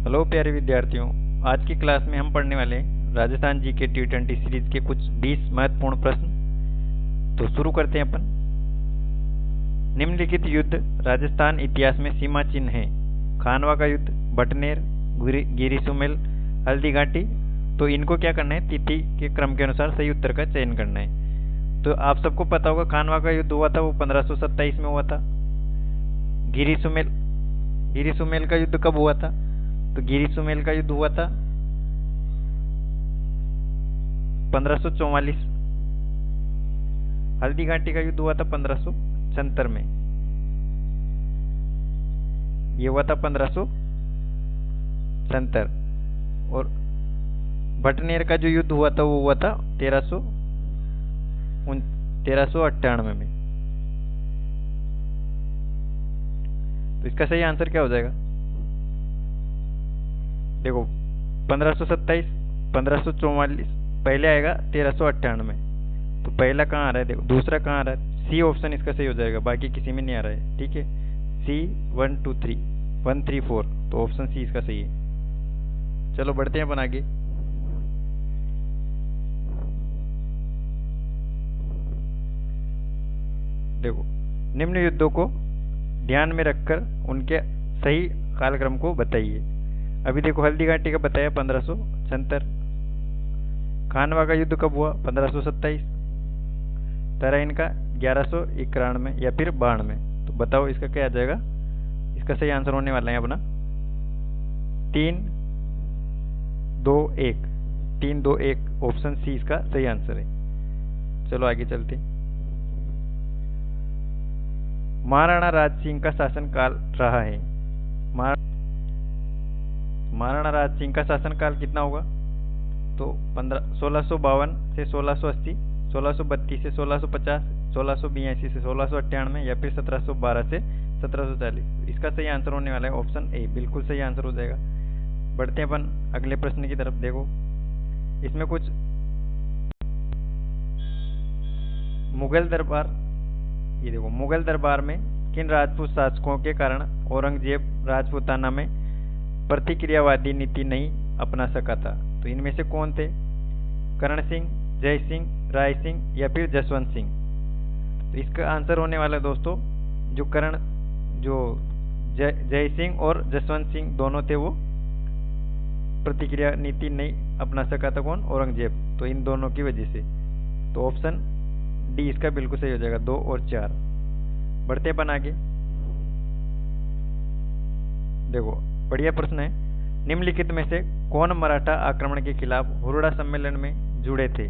Hello प्यारे विद्यार्थियों। आज की क्लास में हम पढ़ने वाले हैं राजस्थान जीके T20 सीरीज के कुछ 20 महत्वपूर्ण प्रश्न। तो शुरू करते हैं अपन। निम्नलिखित युद्ध राजस्थान इतिहास में सीमा चिन्ह हैं। खानवा का युद्ध, बटनेर, गिरी सुमेल, हल्दी घाटी। तो इनको क्या करना है, तिथि के क्रम के अनुसार सही उत्तर का चयन करना है। तो आप सबको पता होगा खानवा का युद्ध हुआ था, वो 1527 में हुआ था। गिरी सुमेल का युद्ध कब हुआ था? तो गिरी सुमेल का युद्ध हुआ था 1544। हल्दी घाटी का युद्ध हुआ था 1576 में। ये हुआ था 1577। और बटनेर का जो युद्ध हुआ था वो हुआ था 1398 में। तो इसका सही आंसर क्या हो जाएगा? देखो 1527, 1544 पहले आएगा 1398। तो पहला कहाँ आ रहा है? देखो दूसरा कहाँ आ रहा है? सी ऑप्शन इसका सही हो जाएगा, बाकी किसी में नहीं आ रहा है। ठीक है, सी 1 2 3 1 3 4, तो ऑप्शन सी इसका सही है। चलो बढ़ते हैं अपन आगे। देखो निम्न युद्धों को ध्यान में रखकर उनके सही कालक्रम को बताइए। अभी देखो हल्दी घाटी का बताया 1576। खानवा का युद्ध कब हुआ? 1527। तराइन का 1191 में या फिर 92 में। तो बताओ इसका क्या आ जाएगा? इसका सही आंसर होने वाला है अपना 3 2 1। 3 2 1 ऑप्शन सी इसका सही आंसर है। चलो आगे चलते। महाराणा राज सिंह का शासनकाल रहा है। महाराणा राज सिंह का शासनकाल कितना होगा? तो 1652 से 1680, 1632 से 1650, 1682 से 1698 या फिर 1712 से 1740। इसका सही आंसर होने वाला है ऑप्शन ए, बिल्कुल सही आंसर हो जाएगा। बढ़ते हैं अपन अगले प्रश्न की तरफ। देखो इसमें कुछ मुगल दरबार, ये देखो मुगल दरबार में किन राजपूत शासकों के कारण औरंगजेब राजपूताना में प्रतिक्रियावादी नीति नहीं अपना सका था? तो इनमें से कौन थे? करण सिंह, जय सिंह, राय सिंह या फिर जसवंत सिंह? तो इसका आंसर होने वाला है दोस्तों जो जय सिंह और जसवंत सिंह दोनों थे, वो प्रतिक्रिया नीति नहीं अपना सका था। कौन? औरंगजेब। तो इन दोनों की वजह से। तो ऑप्शन डी इसका बिल्कुल सही हो जाएगा, 2 और 4। बढ़ते अपन आगे। देखो बढ़िया प्रश्न है। निम्नलिखित में से कौन मराठा आक्रमण के खिलाफ हुरडा सम्मेलन में जुड़े थे?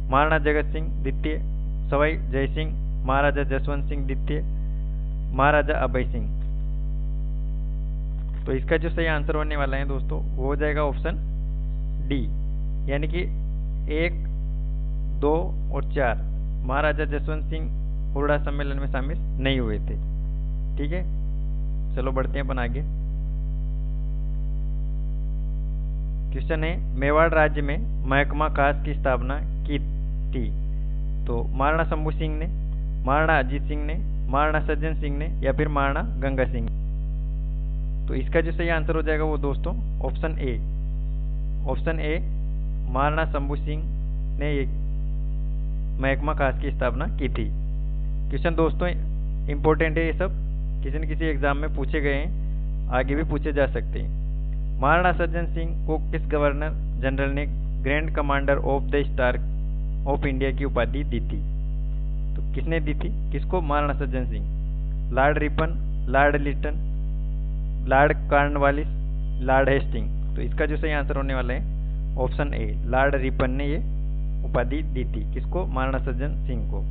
महाराणा जगत सिंह द्वितीय, सवाई जय सिंह, महाराजा जसवंत सिंह द्वितीय, महाराजा अभय सिंह। तो इसका जो सही आंसर होने वाला है दोस्तों वो हो जाएगा ऑप्शन डी, यानी कि 1 2 और 4 महाराजा जसवंत सिंह हुरडा सम्मेलन में शामिल नहीं हुए थे। ठीक है, चलो बढ़ते हैं अपन आगे। क्वेश्चन है, मेवाड़ राज्य में महकमा खास की स्थापना की थी? तो महाराणा शंभू सिंह ने, महाराणा अजीत सिंह ने, महाराणा सज्जन सिंह ने या फिर महाराणा गंगा सिंह? तो इसका जो सही आंसर हो जाएगा वो दोस्तों ऑप्शन ए, महाराणा शंभू सिंह ने एक महकमा खास की स्थापना की थी। क्वेश्चन दोस्तों इंपॉर्टेंट है, ये सब किसी न किसी एग्जाम में पूछे गए हैं, आगे भी पूछे जा सकते हैं। महाराणा सज्जन सिंह को किस गवर्नर जनरल ने grand commander of the star of India की उपाधि दी थी? तो किसने दी थी? किसको? Maharana Sajjan Singh. Lord Ripon, Lord Lytton, Lord Cornwallis, Lord Hasting? तो इसका जो सही आंसर होने वाला है ऑप्शन ए, लॉर्ड रिपन ने ये उपाधि दी थी। किसको? महाराणा सज्जन सिंह को।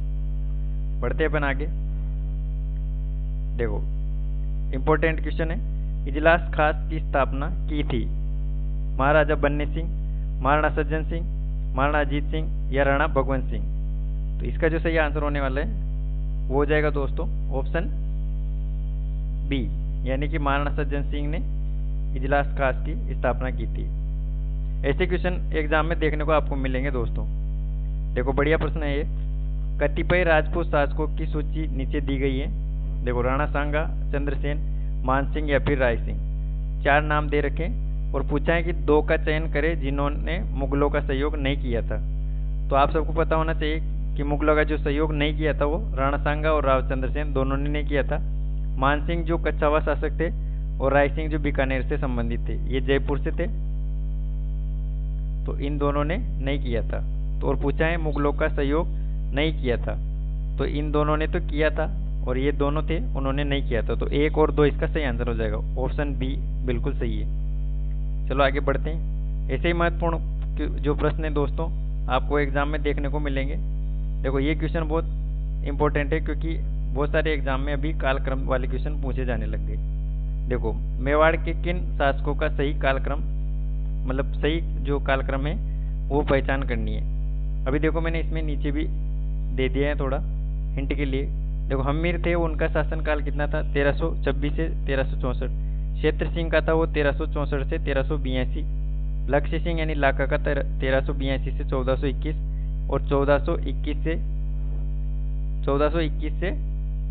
बढ़ते अपन आगे। देखो इंपॉर्टेंट क्वेश्चन है, इजलास खास की स्थापना की थी? महाराजा बन्ने सिंह, महाराणा सज्जन सिंह, महाराणा अजीत सिंह या राणा भगवंत सिंह? तो इसका जो सही आंसर होने वाला है वो हो जाएगा दोस्तों ऑप्शन बी, यानी कि महाराणा सज्जन सिंह ने इजलास खास की स्थापना की थी। ऐसे क्वेश्चन एग्जाम में देखने को आपको मिलेंगे दोस्तों। देखो बढ़िया प्रश्न है ये। कतिपय राजपूत शासकों की सूची नीचे दी गई है। देखो राणा सांगा, चंद्रसेन, मानसिंह या फिर राय सिंह। 4 नाम दे रखे और पूछा है कि 2 का चयन करें जिन्होंने मुगलों का सहयोग नहीं किया था। तो आप सबको पता होना चाहिए कि मुगलों का जो सहयोग नहीं किया था वो राणा सांगा और रावचंद्र सेन दोनों ने नहीं किया था। मानसिंह जो कच्छावा शासक थे और राय सिंह जो बीकानेर से संबंधित थे, ये जयपुर से थे, तो इन दोनों ने नहीं किया था। तो और पूछा है मुगलों का सहयोग नहीं किया था, तो इन दोनों ने तो किया था और ये दोनों थे उन्होंने नहीं किया था। तो 1 और 2 इसका सही आंसर हो जाएगा। ऑप्शन बी बिल्कुल सही है। चलो आगे बढ़ते हैं। ऐसे ही महत्वपूर्ण जो प्रश्न है दोस्तों आपको एग्जाम में देखने को मिलेंगे। देखो ये क्वेश्चन बहुत इंपॉर्टेंट है क्योंकि बहुत सारे एग्जाम में अभी कालक्रम वाले क्वेश्चन पूछे जाने लग गए। देखो मेवाड़ के किन शासकों का सही कालक्रम, मतलब सही जो कालक्रम है वो पहचान करनी है। अभी देखो मैंने इसमें नीचे भी दे दिया है थोड़ा हिंट के लिए। देखो हम्मीर थे, उनका शासनकाल कितना था, 1326 से 1364। क्षेत्र सिंह का था वो 1364 से 1382। लक्ष्य सिंह यानी लाका का 1382 से 1421 और 1421 से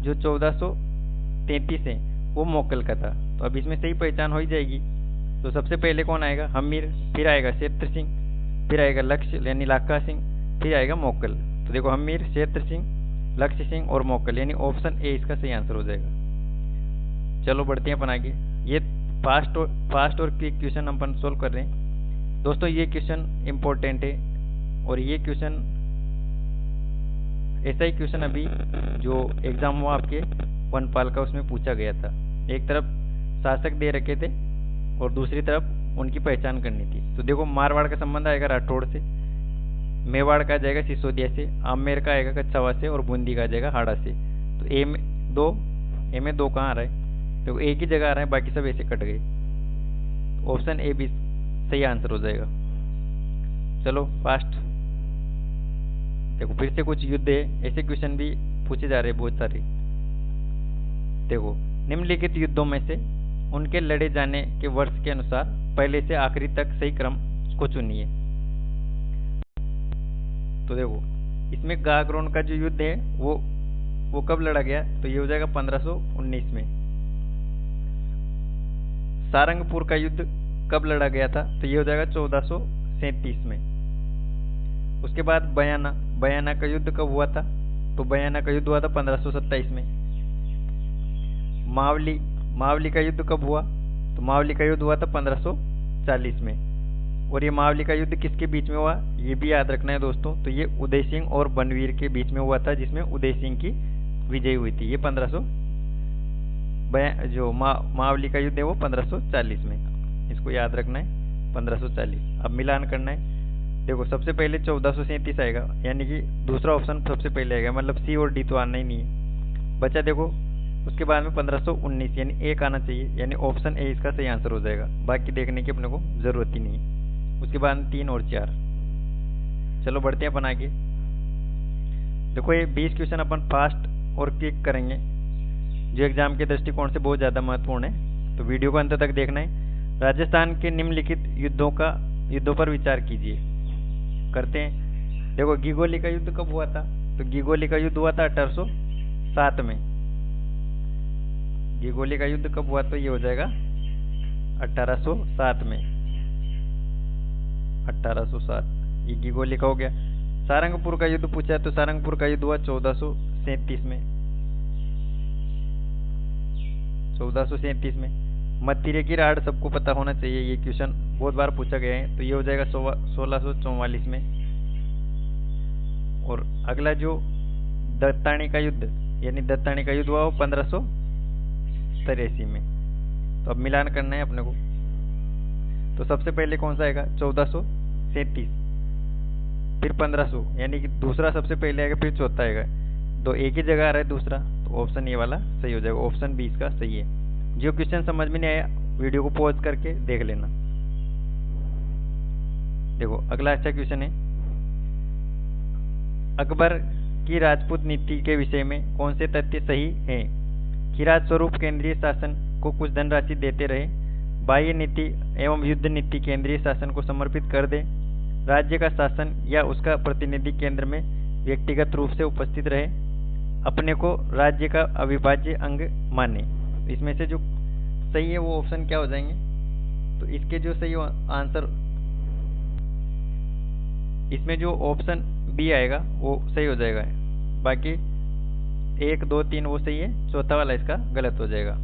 जो 1433 है वो मोकल का था। तो अब इसमें सही पहचान हो ही जाएगी। तो सबसे पहले कौन आएगा, हम्मीर, फिर आएगा क्षेत्र सिंह, फिर आएगा लक्ष्य यानी लाका सिंह, फिर आएगा मोकल। तो देखो हम्मीर, क्षेत्र सिंह, लक्ष्य सिंह और मोकल यानी ऑप्शन ए इसका सही आंसर हो जाएगा। चलो बढ़ते हैं अपन आगे। ये फास्ट और क्विक क्वेश्चन अपन सोल्व कर रहे हैं दोस्तों। ये क्वेश्चन इंपॉर्टेंट है और ये क्वेश्चन ऐसा ही क्वेश्चन अभी जो एग्जाम हुआ आपके वनपाल का उसमें पूछा गया था। एक तरफ शासक दे रखे थे और दूसरी तरफ उनकी पहचान करनी थी। तो देखो मारवाड़ का संबंध आएगा राठौड़ से, मेवाड़ का आ जाएगा सिसोदिया से, आमेर का आएगा कच्छावा से और बूंदी का आ जाएगा हाड़ा से। तो ए में दो कहाँ आ रहा है, देखो एक ही जगह आ रहा है, बाकी सब ऐसे कट गए। ऑप्शन ए भी सही आंसर हो जाएगा। चलो फास्ट। देखो फिर से कुछ युद्ध है, ऐसे क्वेश्चन भी पूछे जा रहे हैं बहुत सारे। देखो निम्नलिखित युद्धों में से उनके लड़े जाने के वर्ष के अनुसार पहले से आखिरी तक सही क्रम को चुनिए। तो देखो इसमें गागरोन का जो युद्ध है वो कब लड़ा गया, तो ये हो जाएगा 1519 में। सारंगपुर का युद्ध कब लड़ा गया था, तो ये हो जाएगा 1437 में। उसके बाद बयाना का युद्ध कब हुआ था, तो बयाना का युद्ध हुआ था 1527 में। मावली का युद्ध कब हुआ, तो मावली का युद्ध हुआ था 1540 में। और ये मावली का युद्ध किसके बीच में हुआ, ये भी याद रखना है दोस्तों। तो ये उदय सिंह और बनवीर के बीच में हुआ था, जिसमें उदय सिंह की विजय हुई थी। ये 1500 जो मावली का युद्ध है वो 1540 में, इसको याद रखना है 1540। अब मिलान करना है। देखो सबसे पहले 1437 आएगा, यानी कि दूसरा ऑप्शन सबसे पहले आएगा, मतलब सी और डी तो आना ही नहीं है बचा। देखो उसके बाद में 1519 यानी एक आना चाहिए, यानी ऑप्शन ए इसका सही आंसर हो जाएगा। बाकी देखने की अपने को जरूरत ही नहीं है। उसके बाद में 3 और 4। चलो बढ़ते हैं अपन आगे। देखो ये 20 क्वेश्चन अपन फास्ट और क्विक करेंगे, जो एग्जाम के दृष्टिकोण से बहुत ज़्यादा महत्वपूर्ण है। तो वीडियो को अंत तक देखना है। राजस्थान के निम्नलिखित युद्धों पर विचार कीजिए। करते हैं। देखो गिगोली का युद्ध कब हुआ था, तो गिगोली का युद्ध हुआ था 1807 में। गिगोली का युद्ध कब हुआ, तो ये हो जाएगा 1807 में। 1807 ये गिगोली का हो गया। सारंगपुर का युद्ध पूछा है, तो सारंगपुर का युद्ध हुआ 1437 में। 1437 में। मत्तिरे की राड़ सबको पता होना चाहिए, ये क्वेश्चन बहुत बार पूछा गया है। तो ये हो जाएगा 1644 में। और अगला जो दत्तानी का युद्ध, यानी दत्तानी का युद्ध हुआ वो 1583 में। तो अब मिलान करना है अपने को। तो सबसे पहले कौन सा आएगा, 1437, फिर 1500, यानी कि दूसरा सबसे पहले आएगा, फिर चौथा आएगा। तो एक ही जगह आ रहा है दूसरा, तो ऑप्शन ए वाला सही हो जाएगा। ऑप्शन बी इसका सही है। जो क्वेश्चन समझ में नहीं आया वीडियो को पॉज करके देख लेना। देखो अगला अच्छा क्वेश्चन है, अकबर की राजपूत नीति के विषय में कौन से तथ्य सही हैं? खिराज स्वरूप केंद्रीय शासन को कुछ धनराशि देते रहे, बाह्य नीति एवं युद्ध नीति केंद्रीय शासन को समर्पित कर दे, राज्य का शासन या उसका प्रतिनिधि केंद्र में व्यक्तिगत रूप से उपस्थित रहे, अपने को राज्य का अविभाज्य अंग माने। इसमें से जो सही है वो ऑप्शन क्या हो जाएंगे, तो इसके जो सही आंसर, इसमें जो ऑप्शन बी आएगा वो सही हो जाएगा। बाकी 1, 2, 3 वो सही है, चौथा वाला इसका गलत हो जाएगा।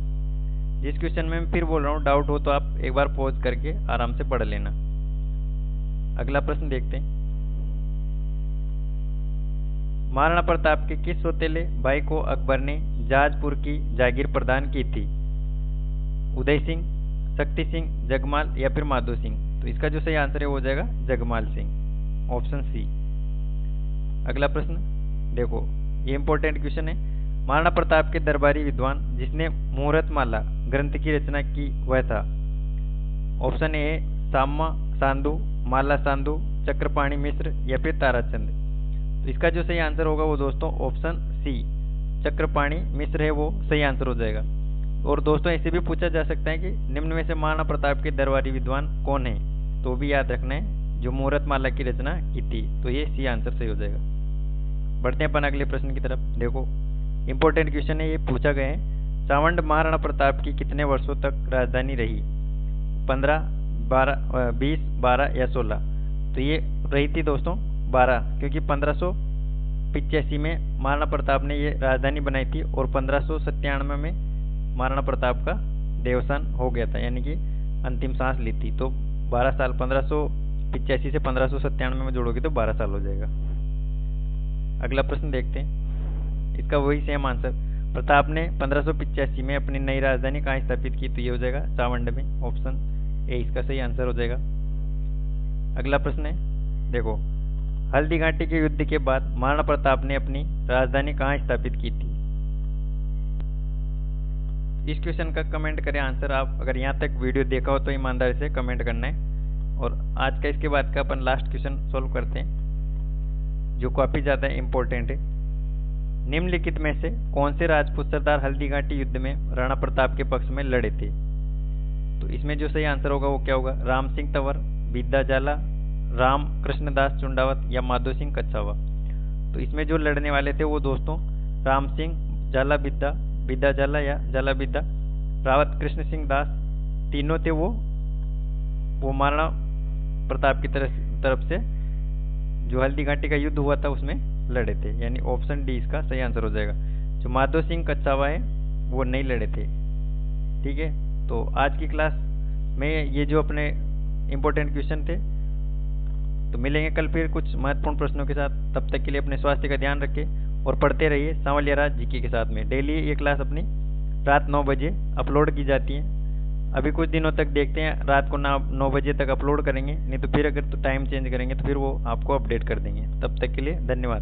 जिस क्वेश्चन में मैं फिर बोल रहा हूँ, डाउट हो तो आप एक बार पॉज करके आराम से पढ़ लेना। अगला प्रश्न देखते हैं। महाराणा प्रताप के किस सौतेले भाई को अकबर ने जाजपुर की जागीर प्रदान की थी? उदय सिंह, शक्ति सिंह, जगमाल या फिर माधो सिंह? तो इसका जो सही आंसर है वो हो जाएगा जगमाल सिंह, ऑप्शन सी। अगला प्रश्न देखो, ये इंपॉर्टेंट क्वेश्चन है। महाराणा प्रताप के दरबारी विद्वान जिसने मुहूर्तमाला ग्रंथ की रचना की वह था? ऑप्शन ए सामा सांधु, माला सांधु, चक्रपाणी मिश्र या फिर ताराचंद? तो इसका जो सही आंसर होगा वो दोस्तों ऑप्शन सी, चक्रपाणी मिश्र है, वो सही आंसर हो जाएगा। और दोस्तों ऐसे भी पूछा जा सकता है कि निम्न में से महाराणा प्रताप के दरबारी विद्वान कौन है? तो भी याद रखना है जो मुहूर्तमाला की रचना की थी। तो ये सी आंसर सही हो जाएगा। बढ़ते हैं अपन अगले प्रश्न की तरफ। देखो इंपॉर्टेंट क्वेश्चन है, ये पूछा गया है। चावंड महाराणा प्रताप की कितने वर्षों तक राजधानी रही? 15, 12, 20, 12 या 16? तो ये रही थी दोस्तों 12, क्योंकि 1585 में महाराणा प्रताप ने ये राजधानी बनाई थी और 1597 में महाराणा प्रताप का देवसान हो गया था, यानी कि अंतिम सांस ली थी। तो 12 साल, 1585 से 1597 में जोड़ोगे तो 12 साल हो जाएगा। अगला प्रश्न देखते हैं, इसका वही सेम आंसर। प्रताप ने 1585 में अपनी नई राजधानी कहाँ स्थापित की? तो ये हो जाएगा चावंड में, ऑप्शन ए इसका सही आंसर हो जाएगा। अगला प्रश्न है, देखो हल्दी घाटी के युद्ध के बाद महाराणा प्रताप ने अपनी राजधानी कहाँ स्थापित की थी? इस क्वेश्चन का कमेंट करें आंसर आप। अगर यहाँ तक वीडियो देखा हो तो ईमानदारी से कमेंट करना है। और आज का इसके बाद का अपन लास्ट क्वेश्चन सोल्व करते हैं, जो काफी ज्यादा इम्पोर्टेंट है। निम्नलिखित में से कौन से राजपूत सरदार हल्दी घाटी युद्ध में राणा प्रताप के पक्ष में लड़े थे? तो इसमें जो सही आंसर होगा वो क्या होगा? राम सिंह तंवर, बिद्दा जाला, राम कृष्णदास चुंडावत या माधो सिंह कच्छावा? तो इसमें जो लड़ने वाले थे वो दोस्तों राम सिंह, जाला बिद्दा, बिद्दा जाला या जाला बिद्दा, रावत कृष्ण सिंह दास, तीनों थे वो महाराणा प्रताप की तरफ से जो हल्दी घाटी का युद्ध हुआ था उसमें लड़े थे, यानी ऑप्शन डी इसका सही आंसर हो जाएगा। जो माधो सिंह कच्छावा है वो नहीं लड़े थे। ठीक है, तो आज की क्लास में ये जो अपने इम्पोर्टेंट क्वेश्चन थे, तो मिलेंगे कल फिर कुछ महत्वपूर्ण प्रश्नों के साथ। तब तक के लिए अपने स्वास्थ्य का ध्यान रखें और पढ़ते रहिए सांवलिया राज जीके के साथ में। डेली ये क्लास अपनी रात 9 बजे अपलोड की जाती है। अभी कुछ दिनों तक देखते हैं, रात को 9 बजे तक अपलोड करेंगे, नहीं तो फिर अगर तो टाइम चेंज करेंगे तो फिर वो आपको अपडेट कर देंगे। तब तक के लिए धन्यवाद।